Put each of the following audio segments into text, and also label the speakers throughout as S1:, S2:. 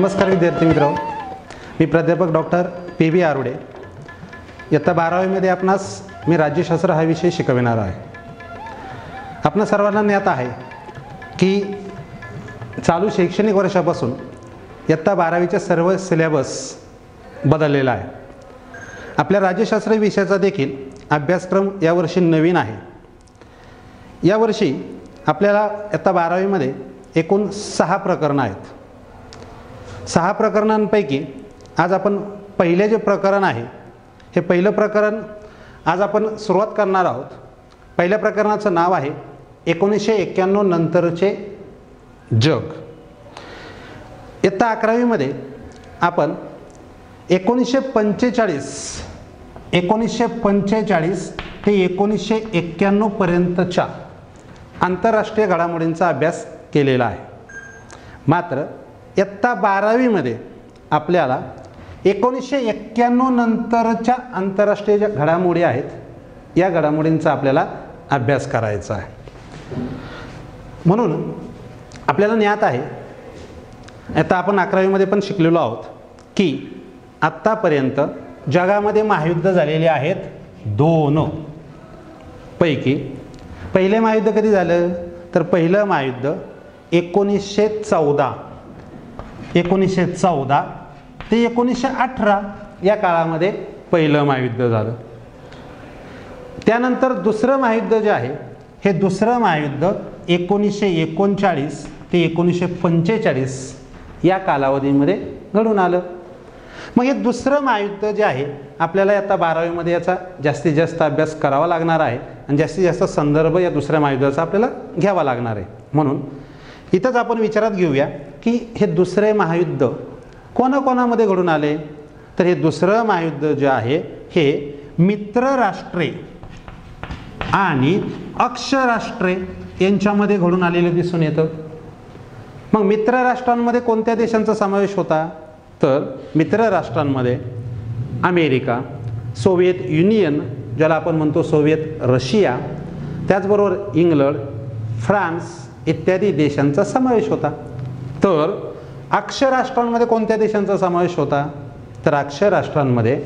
S1: नमस्कार विद्यार्थी मित्रांनो, मी प्राध्यापक डॉक्टर PB आरुडे. इयत्ता 12वीमध्ये आपणास मी राज्यशास्त्र हा विषय शिकविणार आहे. आपणा सर्वांना ज्ञात आहे की चालू शैक्षणिक वर्षापासून इयत्ता 12वीचे सर्व सिलेबस बदललेला आहे. आपल्या राज्यशास्त्र विषयाचा देखील अभ्यासक्रम यावर्षी नवीन आहे. यावर्षी आपल्याला इयत्ता 12वीमध्ये एकूण 6 प्रकरणं आहेत. 6 प्रकरणांपैकी आज आपण पहिले जे प्रकरण आहे हे पहिलं प्रकरण आज आपण सुरुवात करणार आहोत. पहिल्या प्रकरणाचं नाव आहे 1991 नंतरचे जग. इयत्ता 11वीमध्ये आपण 1945 ते 1991 पर्यंतच्या आंतरराष्ट्रीय घडामोडींचा अभ्यास केलेला आहे. मात्र इयत्ता 12वीमध्ये आपल्याला 1991 नंतरच्या आंतरराष्ट्रीय ज्या घडामोडी आहेत या घडामोडींचा आपल्याला अभ्यास करायचा आहे. म्हणून आपल्याला ज्ञात आहे, आता आपण 11वीमध्ये पण शिकलेलो आहोत की आत्तापर्यंत जगामध्ये महायुद्ध झालेले आहेत 2 पैकी. पहिले महायुद्ध कधी झालं तर पहिलं महायुद्ध 1914 ते 1918 या काळामध्ये पहिलं महायुद्ध झालं. त्यानंतर दुसरं महायुद्ध जे आहे हे दुसरं महायुद्ध 1939 ते 1945 या कालावधीमध्ये घडून आलं. मग हे दुसरं महायुद्ध जे आहे आपल्याला आता 12वीमध्ये याचा जास्तीत जास्त अभ्यास करावा लागणार आहे आणि जास्तीत जास्त संदर्भ या दुसऱ्या महायुद्धाचा आपल्याला घ्यावा लागणार आहे. म्हणून इथंच आपण विचारात घेऊया की हे दुसरे महायुद्ध कोणाकोणामध्ये घडून आले. तर हे दुसरं महायुद्ध जे आहे हे मित्र राष्ट्रे आणि अक्ष राष्ट्रे यांच्यामध्ये घडून आलेलं दिसून येतं. मग मित्र राष्ट्रांमध्ये कोणत्या देशांचा समावेश होता तर मित्र राष्ट्रांमध्ये अमेरिका, सोव्हिएत युनियन ज्याला आपण म्हणतो सोव्हिएत रशिया, त्याचबरोबर इंग्लंड, फ्रान्स इत्यादी देशांचा समावेश होता. तर अक्ष राष्ट्रांमध्ये कोणत्या देशांचा समावेश होता तर अक्ष राष्ट्रांमध्ये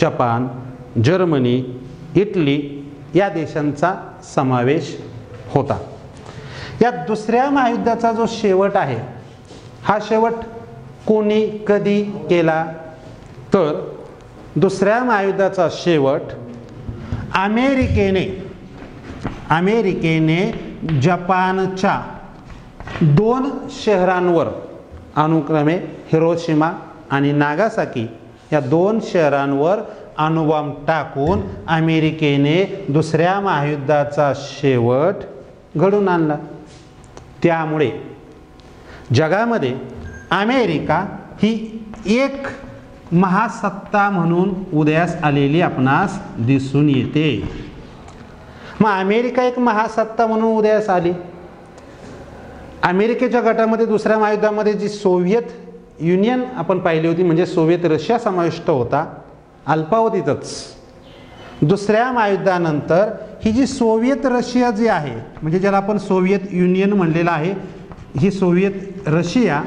S1: जपान, जर्मनी, इटली या देशांचा समावेश होता. या दुसऱ्या महायुद्धाचा जो शेवट आहे हा शेवट कोणी कधी केला तर दुसऱ्या महायुद्धाचा शेवट अमेरिकेने जपानच्या 2 शहरांवर अनुक्रमे हिरोशिमा आणि नागासाकी या 2 शहरांवर अणुबॉम्ब टाकून अमेरिकेने दुसऱ्या महायुद्धाचा शेवट घडून आणला. त्यामुळे जगामध्ये अमेरिका ही एक महासत्ता म्हणून उदयास आलेली आपणास दिसून येते. मग अमेरिका एक महासत्ता म्हणून उदयास आली. अमेरिकेच्या गटामध्ये दुसऱ्या महायुद्धामध्ये जी सोव्हिएत युनियन आपण पाहिली होती म्हणजे सोव्हिएत रशिया समाविष्ट होता अल्पावधीतच. दुसऱ्या महायुद्धानंतर ही जी सोव्हिएत रशिया जी आहे म्हणजे ज्याला आपण सोव्हिएत युनियन म्हणलेलं आहे, ही सोव्हिएत रशिया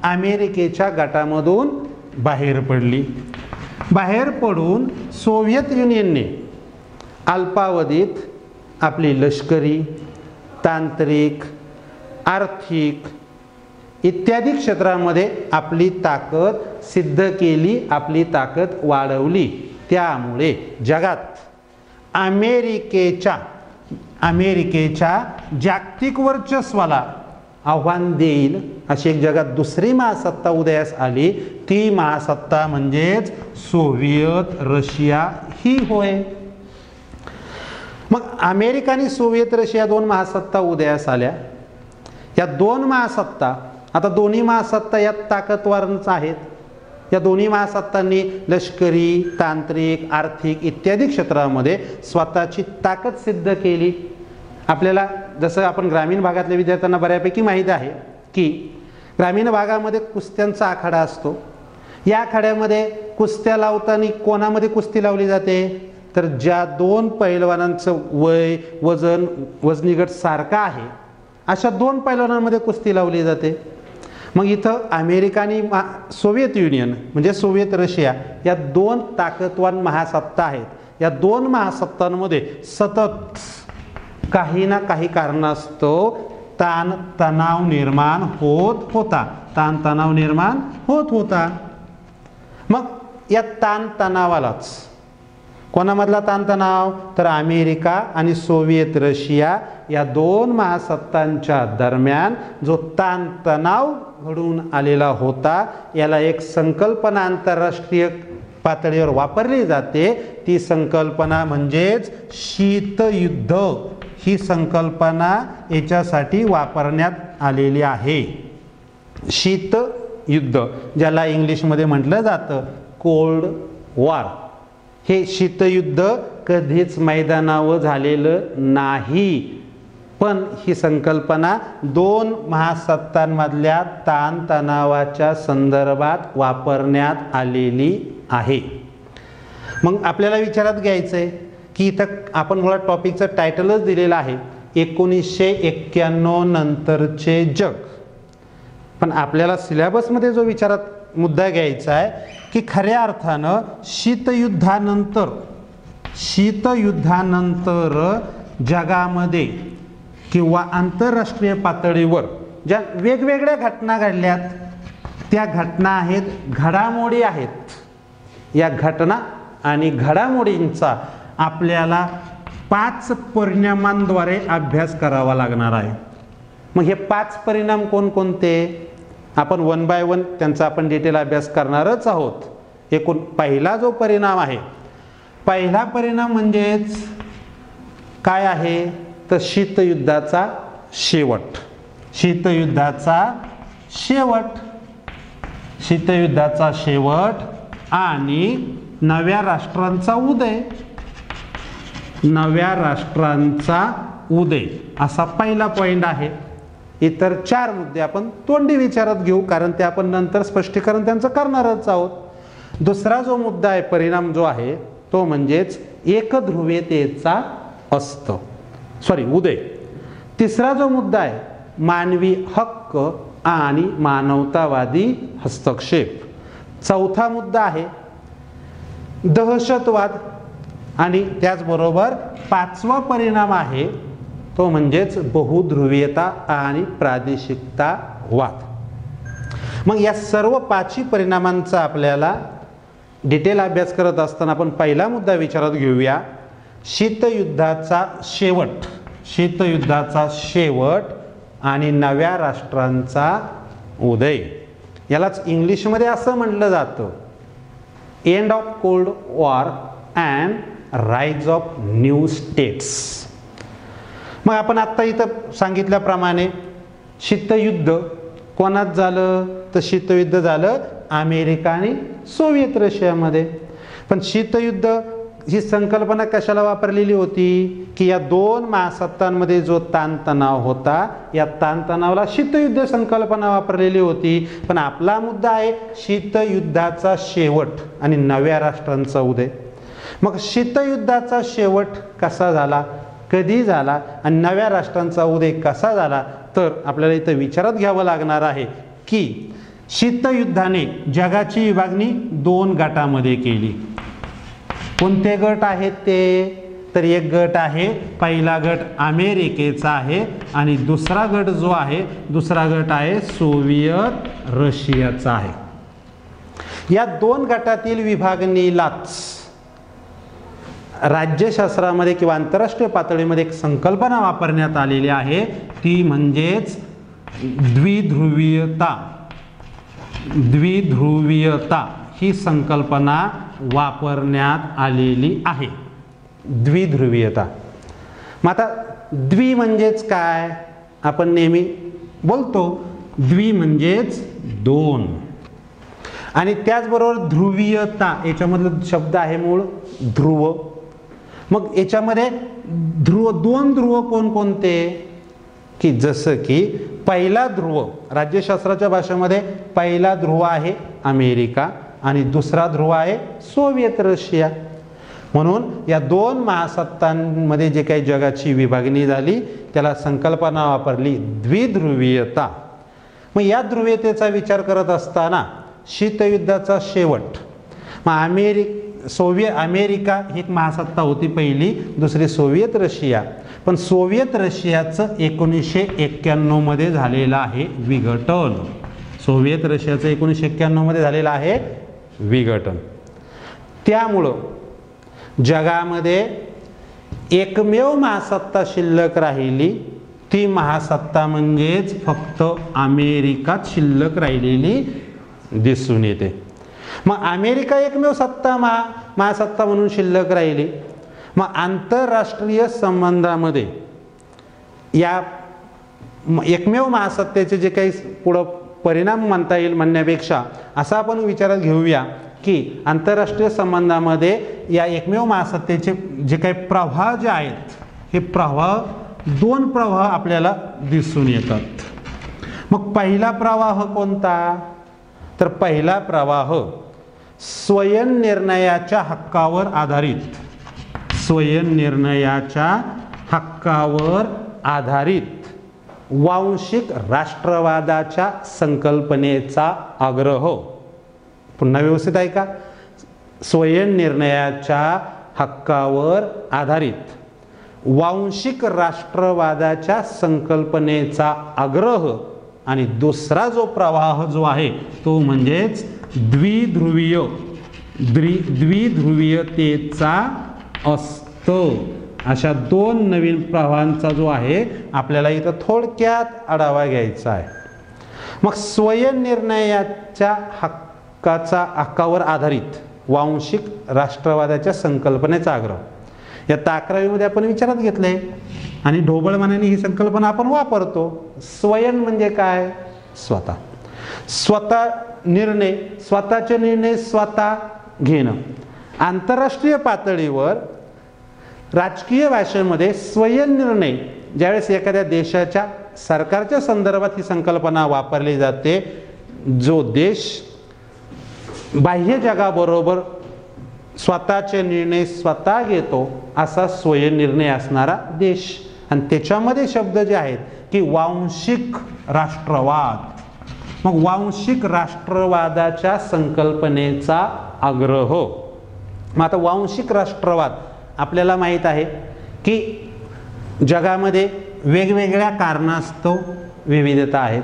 S1: अमेरिकेच्या गटामधून बाहेर पडली. बाहेर पडून सोव्हिएत युनियनने अल्पावधीत आपली लष्करी, तांत्रिक, आर्थिक इत्यादी क्षेत्रामध्ये आपली ताकद सिद्ध केली, आपली ताकद वाढवली. त्यामुळे जगात अमेरिकेच्या जागतिक वर्चस्वाला आव्हान देईल अशी एक जगात दुसरी महासत्ता उदयास आली. ती महासत्ता म्हणजेच सोव्हिएत रशिया ही होय. मग अमेरिका आणि सोव्हिएत रशिया 2 महासत्ता उदयास आल्या. या 2 महासत्ता आता दोन्ही महासत्ता यात ताकदवारच आहेत. या दोन्ही महासत्तांनी लष्करी, तांत्रिक, आर्थिक इत्यादी क्षेत्रामध्ये स्वतःची ताकद सिद्ध केली. आपल्याला जसं आपण ग्रामीण भागातल्या विद्यार्थ्यांना बऱ्यापैकी माहीत आहे की ग्रामीण भागामध्ये कुस्त्यांचा आखाडा असतो. या आखाड्यामध्ये कुस्त्या लावताना कोणामध्ये कुस्ती लावली जाते तर ज्या 2 पैलवानांचं वय, वजनी गट सारखा आहे अशा 2 पैलवानांमध्ये कुस्ती लावली जाते. मग इथं अमेरिका आणि सोव्हिएत युनियन म्हणजे सोव्हिएत रशिया या दोन ताकदवान महासत्ता आहेत. या दोन महासत्तांमध्ये सतत काही ना काही कारणास्तव ताण तणाव निर्माण होत होता. ताणतणाव निर्माण होत होता. मग या ताणतणावालाच कोणामधला ताणतणाव तर अमेरिका आणि सोव्हिएत रशिया या दोन महासत्तांच्या दरम्यान जो ताणतणाव घडून आलेला होता याला एक संकल्पना आंतरराष्ट्रीय पातळीवर वापरली जाते. ती संकल्पना म्हणजेच शीतयुद्ध. ही संकल्पना याच्यासाठी वापरण्यात आलेली आहे. शीतयुद्ध ज्याला इंग्लिशमध्ये म्हटलं जातं कोल्ड वॉर. हे शीतयुद्ध कधीच मैदानावर झालेलं नाही, पण ही संकल्पना दोन महासत्तांमधल्या ताणतणावाच्या संदर्भात वापरण्यात आलेली आहे. मग आपल्याला विचारात घ्यायचं आहे की इथं आपण मुळात टॉपिकचं टायटलच दिलेलं आहे 1991 नंतरचे जग. पण आपल्याला सिलेबसमध्ये जो विचारात मुद्दा घ्यायचा आहे की खऱ्या अर्थानं शीतयुद्धानंतर जगामध्ये किंवा आंतरराष्ट्रीय पातळीवर ज्या वेगवेगळ्या घटना घडल्यात त्या घटना आहेत, घडामोडी आहेत. या घटना आणि घडामोडींचा आपल्याला 5 परिणामांद्वारे अभ्यास करावा लागणार आहे. मग हे 5 परिणाम कोणकोणते आपण वन बाय वन त्यांचा आपण डिटेल अभ्यास करणारच आहोत. एकूण पहिला जो परिणाम आहे, पहिला परिणाम म्हणजेच काय आहे तर शीतयुद्धाचा शेवट. शीतयुद्धाचा शेवट आणि नव्या राष्ट्रांचा उदय असा पहिला पॉइंट आहे. इतर 4 मुद्दे आपण तोंडी विचारात घेऊ कारण ते आपण नंतर स्पष्टीकरण त्यांचं करणारच आहोत. दुसरा जो मुद्दा आहे, परिणाम जो आहे तो म्हणजेच एकध्रुवीयतेचा उदय. तिसरा जो मुद्दा आहे मानवी हक्क आणि मानवतावादी हस्तक्षेप. चौथा मुद्दा आहे दहशतवाद आणि त्याचबरोबर 5वा परिणाम आहे तो म्हणजेच बहुध्रुवीयता आणि प्रादेशिकतावाद. मग या सर्व 5 परिणामांचा आपल्याला डिटेल अभ्यास करत असताना आपण पहिला मुद्दा विचारात घेऊया शीतयुद्धाचा शेवट आणि नव्या राष्ट्रांचा उदय. यालाच इंग्लिशमध्ये असं म्हटलं जातं end of cold war and rise of new states. मग आपण आत्ता इथं सांगितल्याप्रमाणे शीतयुद्ध कोणात झालं तर शीतयुद्ध झालं अमेरिका आणि सोव्हिएत रशियामध्ये. पण शीतयुद्ध ही संकल्पना कशाला वापरलेली होती की या दोन महासत्तांमध्ये जो ताणतणाव होता या ताणतणावाला शीतयुद्ध संकल्पना वापरलेली होती. पण आपला मुद्दा आहे शीतयुद्धाचा शेवट आणि नव्या राष्ट्रांचा उदय. मग शीतयुद्धाचा शेवट कसा झाला, कधी झाला आणि नव्या राष्ट्रांचा उदय कसा झाला तर आपल्याला इथं विचारात घ्यावं लागणार आहे की शीतयुद्धाने जगाची विभागणी 2 गटामध्ये केली. कोणते गट आहेत ते तर एक गट आहे, पहिला गट अमेरिकेचा आहे आणि दुसरा गट जो आहे सोव्हिएत रशियाचा आहे. या 2 गटातील विभागणीलाच राज्यशास्त्रामध्ये किंवा आंतरराष्ट्रीय पातळीमध्ये एक संकल्पना वापरण्यात आलेली आहे ती म्हणजेच द्विध्रुवीयता ही संकल्पना वापरण्यात आलेली आहे. द्विध्रुवीयता. मग आता द्वि म्हणजेच काय आपण नेहमी बोलतो द्वि म्हणजेच 2 आणि त्याचबरोबर ध्रुवीयता याच्यामधला शब्द आहे मूळ ध्रुव. मग याच्यामध्ये 2 ध्रुव कोणकोणते की जसं की पहिला ध्रुव राज्यशास्त्राच्या भाषेमध्ये पहिला ध्रुव आहे अमेरिका आणि दुसरा ध्रुव आहे सोव्हिएत रशिया. म्हणून या 2 महासत्तांमध्ये जे काही जगाची विभागणी झाली त्याला संकल्पना वापरली द्विध्रुवीयता. मग या ध्रुवीयतेचा विचार करत असताना शीतयुद्धाचा शेवट, मग अमेरिका ही एक महासत्ता होती पहिली, दुसरी सोव्हिएत रशिया. पण सोव्हिएत रशियाचं 1991 मध्ये झालेलं आहे विघटन. सोव्हिएत रशियाचं 1991 मध्ये झालेलं आहे विघटन. त्यामुळं जगामध्ये एकमेव महासत्ता शिल्लक राहिली, ती महासत्ता म्हणजेच फक्त अमेरिकाच शिल्लक राहिलेली दिसून येते. मग अमेरिका एकमेव महासत्ता म्हणून शिल्लक राहिली. मग आंतरराष्ट्रीय संबंधामध्ये या एकमेव महासत्तेचे जे काही पुढं परिणाम म्हणता येईल म्हणण्यापेक्षा असा आपण विचारात घेऊया की आंतरराष्ट्रीय संबंधामध्ये या एकमेव महासत्तेचे जे काही प्रवाह जे आहेत, हे दोन प्रवाह आपल्याला दिसून येतात. मग पहिला प्रवाह कोणता? तर पहिला प्रवाह स्वयंनिर्णयाच्या हक्कावर आधारित, स्वयंनिर्णयाच्या हक्कावर आधारित वांशिक राष्ट्रवादाच्या संकल्पनेचा आग्रह. पुन्हा व्यवस्थित ऐका. स्वयंनिर्णयाच्या हक्कावर आधारित वांशिक राष्ट्रवादाच्या संकल्पनेचा आग्रह. आणि दुसरा जो प्रवाह जो आहे तो म्हणजेच द्विध्रुवीयतेचा अस्त. अशा दोन नवीन प्रवाहांचा जो आहे आपल्याला इथं थोडक्यात आढावा घ्यायचा आहे. मग स्वयंनिर्णयाच्या हक्कावर आधारित वांशिक राष्ट्रवादाच्या संकल्पनेचा आग्रह, या 11वी मध्ये आपण विचारात घेतले आणि ढोबळमानाने ही संकल्पना आपण वापरतो. स्वयं म्हणजे काय? स्वतः. स्वतःचे निर्णय स्वतः घेणं. आंतरराष्ट्रीय पातळीवर राजकीय भाषेमध्ये स्वयंनिर्णय ज्यावेळेस एखाद्या देशाच्या सरकारच्या संदर्भात ही संकल्पना वापरली जाते, जो देश बाह्य जगाबरोबर स्वतःचे निर्णय स्वतः घेतो असा स्वयंनिर्णय असणारा देश. आणि त्याच्यामध्ये शब्द जे आहेत की वांशिक राष्ट्रवाद. मग वांशिक राष्ट्रवादाच्या संकल्पनेचा आग्रह. मग आता वांशिक राष्ट्रवाद आपल्याला माहीत आहे की जगामध्ये वेगवेगळ्या कारणास्तव विविधता आहेत.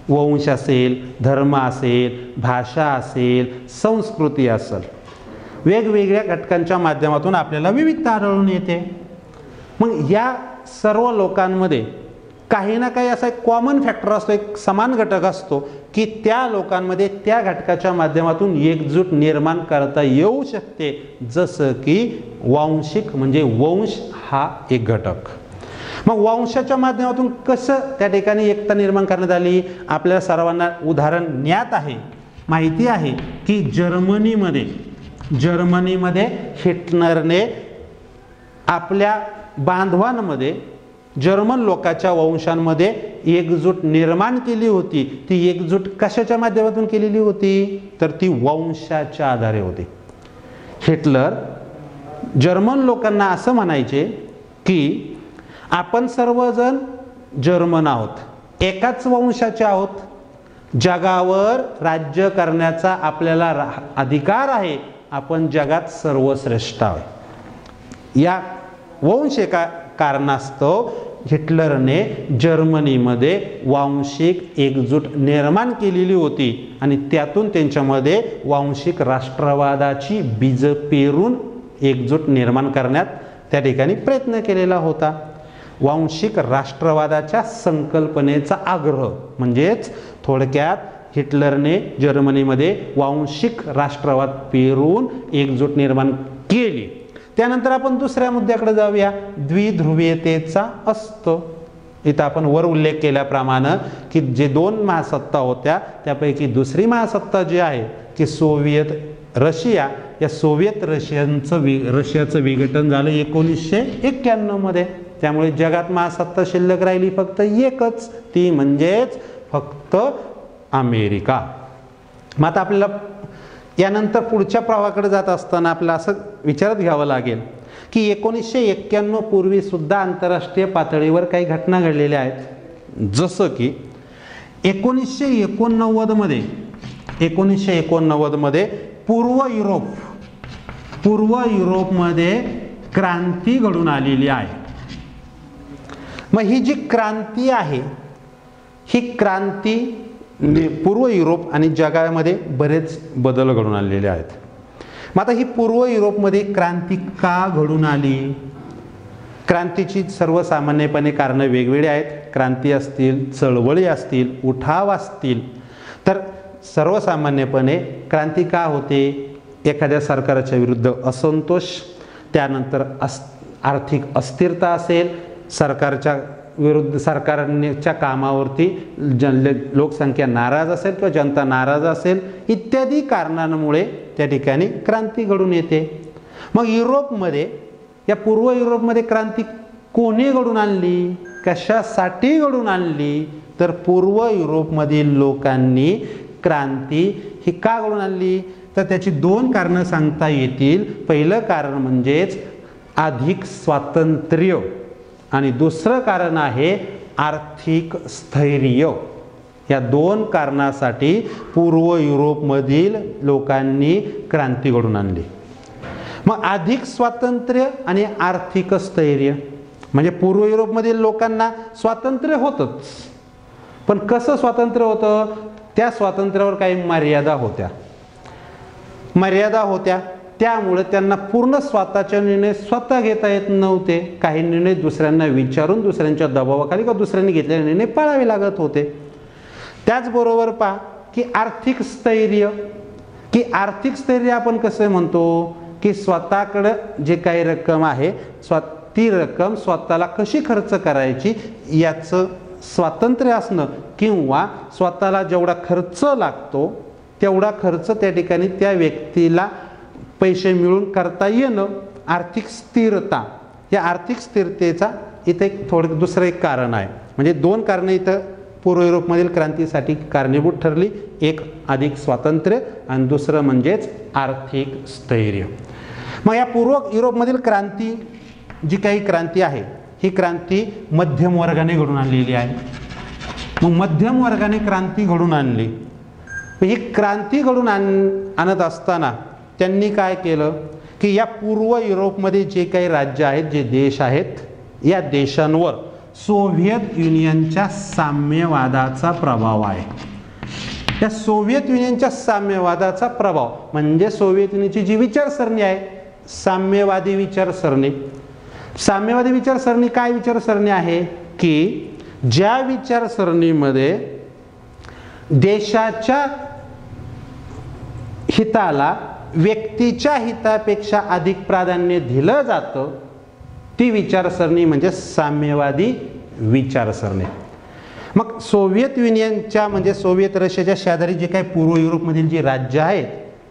S1: वंश असेल, धर्म असेल, भाषा असेल, संस्कृती असेल, वेगवेगळ्या घटकांच्या माध्यमातून आपल्याला विविधता आढळून येते. मग या सर्व लोकांमध्ये काही ना काही असा एक कॉमन फॅक्टर असतो, एक समान घटक असतो की त्या लोकांमध्ये त्या घटकाच्या माध्यमातून एकजूट निर्माण करता येऊ शकते. जसं की वांशिक म्हणजे वंश हा एक घटक. मग वंशाच्या माध्यमातून कसं त्या ठिकाणी एकता निर्माण करण्यात आली? आपल्याला सर्वांना उदाहरण ज्ञात आहे, माहिती आहे की जर्मनीमध्ये हिटलरने आपल्या बांधवांमध्ये जर्मन लोकांच्या वंशांमध्ये एकजूट निर्माण केली होती. ती एकजूट कशाच्या माध्यमातून केलेली होती? तर ती वंशाच्या आधारे होती. हिटलर जर्मन लोकांना असं म्हणायचे की आपण सर्वजण जर्मन आहोत, एकाच वंशाचे आहोत, जगावर राज्य करण्याचा आपल्याला अधिकार आहे, आपण जगात सर्वश्रेष्ठ आहोत. या वंश एका कारणास्तव हिटलरने जर्मनीमध्ये वांशिक एकजूट निर्माण केलेली होती आणि त्यातून त्यांच्यामध्ये वांशिक राष्ट्रवादाची बीज पेरून एकजूट निर्माण करण्यात त्या ठिकाणी प्रयत्न केलेला होता. वांशिक राष्ट्रवादाच्या संकल्पनेचा आग्रह म्हणजेच थोडक्यात हिटलरने जर्मनीमध्ये वांशिक राष्ट्रवाद पेरून एकजूट निर्माण केली. त्यानंतर आपण दुसऱ्या मुद्द्याकडे जाऊया, द्विध्रुवीयतेचा अस्त. इथं आपण वर उल्लेख केल्याप्रमाणे की जे दोन महासत्ता होत्या त्यापैकी दुसरी महासत्ता जी आहे की सोव्हिएत रशिया, या सोव्हिएत रशियाचं विघटन झालं 1991 मध्ये. त्यामुळे जगात महासत्ता शिल्लक राहिली फक्त एकच, ती म्हणजेच फक्त अमेरिका. मग आता आपल्याला यानंतर पुढच्या प्रवाहाकडे जात असताना आपल्याला असं विचारात घ्यावं लागेल की 1991 पूर्वी सुद्धा आंतरराष्ट्रीय पातळीवर काही घटना घडलेल्या आहेत. जसं की 1989 मध्ये पूर्व युरोपमध्ये क्रांती घडून आलेली आहे. मग ही जी क्रांती आहे, ही क्रांती पूर्व युरोप आणि जगामध्ये बरेच बदल घडून आलेले आहेत. मग आता ही पूर्व युरोपमध्ये क्रांती का घडून आली? क्रांतीची सर्वसामान्यपणे कारणं वेगवेगळी आहेत. क्रांती असतील, चळवळी असतील, उठाव असतील. तर सर्वसामान्यपणे क्रांती का होते? एखाद्या सरकारच्या विरुद्ध असंतोष, त्यानंतर आर्थिक अस्थिरता असेल, सरकारच्या विरुद्ध सरकारच्या कामावरती लोकसंख्या नाराज असेल किंवा जनता नाराज असेल, इत्यादी कारणांमुळे त्या ठिकाणी क्रांती घडून येते. मग युरोपमध्ये, या पूर्व युरोपमध्ये क्रांती कोणी घडून आणली, कशासाठी घडून आणली? तर पूर्व युरोपमधील लोकांनी क्रांती ही का घडून आणली? तर त्याची 2 कारणं सांगता येतील. पहिलं कारण म्हणजेच अधिक स्वातंत्र्य आणि दुसरं कारण आहे आर्थिक स्थैर्य. या 2 कारणासाठी पूर्व युरोपमधील लोकांनी क्रांती घडून आणली. मग अधिक स्वातंत्र्य आणि आर्थिक स्थैर्य म्हणजे पूर्व युरोपमधील लोकांना स्वातंत्र्य होतंच, पण कसं स्वातंत्र्य होतं? त्या स्वातंत्र्यावर काही मर्यादा होत्या. त्यामुळे त्यांना पूर्ण स्वतःचे निर्णय स्वतः घेता येत नव्हते. काही निर्णय दुसऱ्यांना विचारून, दुसऱ्यांच्या दबावाखाली किंवा दुसऱ्यांनी घेतलेले निर्णय पाळावे लागत होते. त्याचबरोबर पहा की आर्थिक स्थैर्य आपण कसं म्हणतो की स्वतःकडं जे काही रक्कम आहे, ती रक्कम स्वतःला कशी खर्च करायची याचं स्वातंत्र्य असणं, किंवा स्वतःला जेवढा खर्च लागतो तेवढा खर्च त्या ठिकाणी त्या व्यक्तीला पैसे मिळून करता येणं, आर्थिक स्थिरता. या आर्थिक स्थिरतेचा इथे दुसरं एक कारण आहे. म्हणजे 2 कारणं इथं पूर्व युरोपमधील क्रांतीसाठी कारणीभूत ठरली. एक अधिक स्वातंत्र्य आणि दुसरं म्हणजेच आर्थिक स्थैर्य. मग या पूर्व युरोपमधील क्रांती, जी काही क्रांती आहे, ही क्रांती मध्यम वर्गाने घडून आणलेली आहे. मग मध्यम वर्गाने क्रांती घडून आणली. ही क्रांती घडून आणत असताना त्यांनी काय केलं की या पूर्व युरोपमध्ये जे काही राज्य आहेत, जे देश आहेत, या देशांवर सोव्हिएत युनियनच्या साम्यवादाचा प्रभाव आहे. या सोव्हिएत युनियनच्या साम्यवादाचा प्रभाव म्हणजे सोव्हिएत युनियनची जी विचारसरणी आहे, साम्यवादी विचारसरणी. साम्यवादी विचारसरणी काय विचारसरणी आहे की ज्या विचारसरणीमध्ये देशाच्या हिताला व्यक्तीच्या हितापेक्षा अधिक प्राधान्य दिलं जातं, ती विचारसरणी म्हणजे साम्यवादी विचारसरणी. मग सोव्हिएत युनियनच्या म्हणजे सोव्हिएत रशियाच्या शेजारी जे काही पूर्व युरोपमधील जी राज्य आहेत,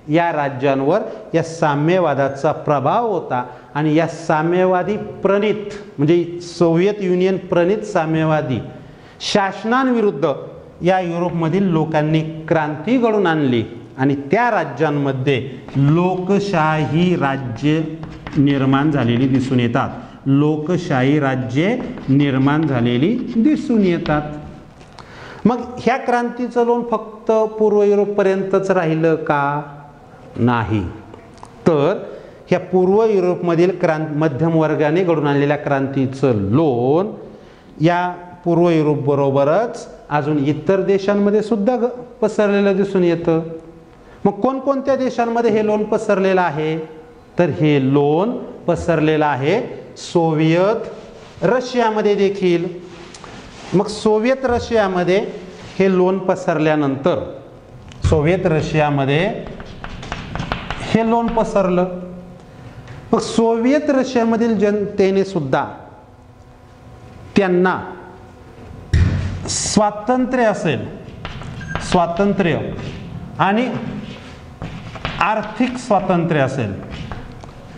S1: या राज्यांवर या साम्यवादाचा प्रभाव होता. आणि या साम्यवादी प्रणित म्हणजे सोव्हिएत युनियन प्रणित साम्यवादी शासनांविरुद्ध या युरोपमधील लोकांनी क्रांती घडून आणली आणि त्या राज्यांमध्ये लोकशाही राज्य निर्माण झालेली दिसून येतात. लोकशाही राज्ये निर्माण झालेली दिसून येतात. मग ह्या क्रांतीचं लोण फक्त पूर्व युरोपपर्यंतच राहिलं का? नाही. तर ह्या पूर्व युरोपमधील मध्यम वर्गाने घडून आणलेल्या क्रांतीचं लोण या पूर्व युरोपबरोबरच अजून इतर देशांमध्ये सुद्धा पसरलेलं दिसून येतं. मग कोणकोणत्या देशांमध्ये हे लोण पसरलेलं आहे? तर हे लोण पसरलेलं आहे सोव्हिएत रशियामध्ये देखील. मग सोव्हिएत रशियामध्ये हे लोण पसरल्यानंतर सोव्हिएत रशियामध्ये हे लोण पसरलं. मग सोव्हिएत रशियामधील जनतेने सुद्धा त्यांना स्वातंत्र्य असेल, स्वातंत्र्य आणि आर्थिक स्वातंत्र्य असेल,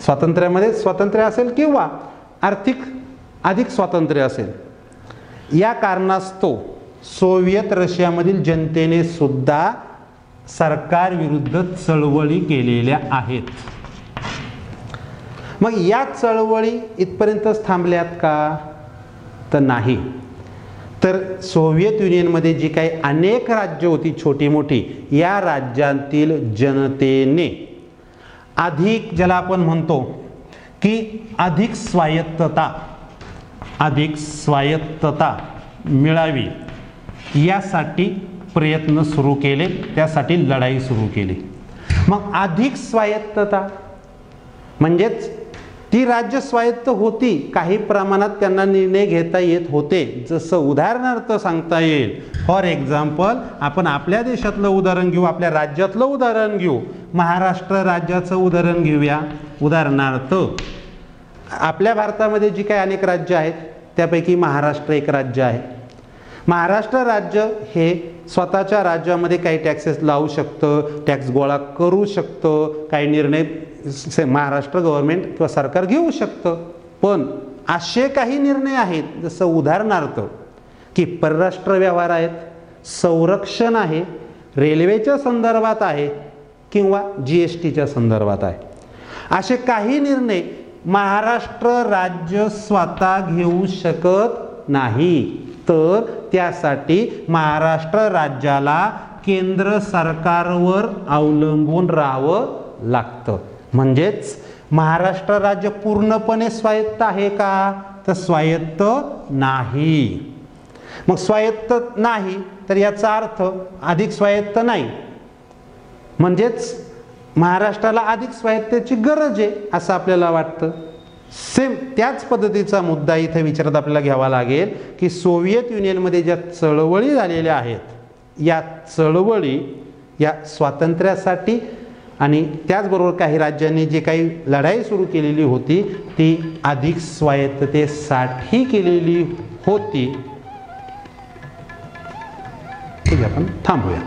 S1: स्वातंत्र्यामध्ये स्वातंत्र्य असेल किंवा आर्थिक अधिक स्वातंत्र्य असेल, या कारणास्तव सोव्हिएत रशियामधील जनतेने सुद्धा सरकार विरुद्ध चळवळी केलेल्या आहेत. मग या चळवळी इथपर्यंतच थांबल्यात का? तर नाही. तर सोव्हिएत युनियनमध्ये जी काही अनेक राज्य होती छोटी मोठी, या राज्यांतील जनतेने अधिक, ज्याला आपण म्हणतो की अधिक स्वायत्तता मिळावी यासाठी प्रयत्न सुरू केले, त्यासाठी लढाई सुरू केली. मग अधिक स्वायत्तता म्हणजेच ती राज्य स्वायत्त होती, काही प्रमाणात त्यांना निर्णय घेता येत होते. जसं उदाहरणार्थ सांगता येईल, फॉर एक्झाम्पल आपण आपल्या देशातलं उदाहरण घेऊ, आपल्या राज्यातलं उदाहरण घेऊ, महाराष्ट्र राज्याचं उदाहरण घेऊया. उदाहरणार्थ आपल्या भारतामध्ये जी काही अनेक राज्य आहेत त्यापैकी महाराष्ट्र एक राज्य आहे. महाराष्ट्र राज्य हे स्वतःच्या राज्यामध्ये काही टॅक्सेस लावू शकतं, टॅक्स गोळा करू शकतं, काही निर्णय महाराष्ट्र गव्हर्नमेंट किंवा सरकार घेऊ शकतं. पण असे काही निर्णय आहेत, जसं उदाहरणार्थ की परराष्ट्र व्यवहार आहेत, संरक्षण आहे, रेल्वेच्या संदर्भात आहे किंवा GSTच्या संदर्भात आहे. असे काही निर्णय महाराष्ट्र राज्य स्वतः घेऊ शकत नाही, तर त्यासाठी महाराष्ट्र राज्याला केंद्र सरकारवर अवलंबून राहावं लागतं. म्हणजेच महाराष्ट्र राज्य पूर्णपणे स्वायत्त आहे का? तर स्वायत्त नाही. मग स्वायत्त नाही तर याचा अर्थ अधिक स्वायत्त नाही, म्हणजेच महाराष्ट्राला अधिक स्वायत्तेची गरज आहे असं आपल्याला वाटतं. सेम त्याच पद्धतीचा मुद्दा इथे विचारात आपल्याला घ्यावा लागेल की सोव्हिएत युनियनमध्ये ज्या चळवळी झालेल्या आहेत, या चळवळी या स्वातंत्र्यासाठी आणि त्याचबरोबर काही राज्यांनी जे काही लढाई सुरू केलेली होती ती अधिक स्वायत्ततेसाठी केलेली होती. ठीक आहे, आपण थांबूया.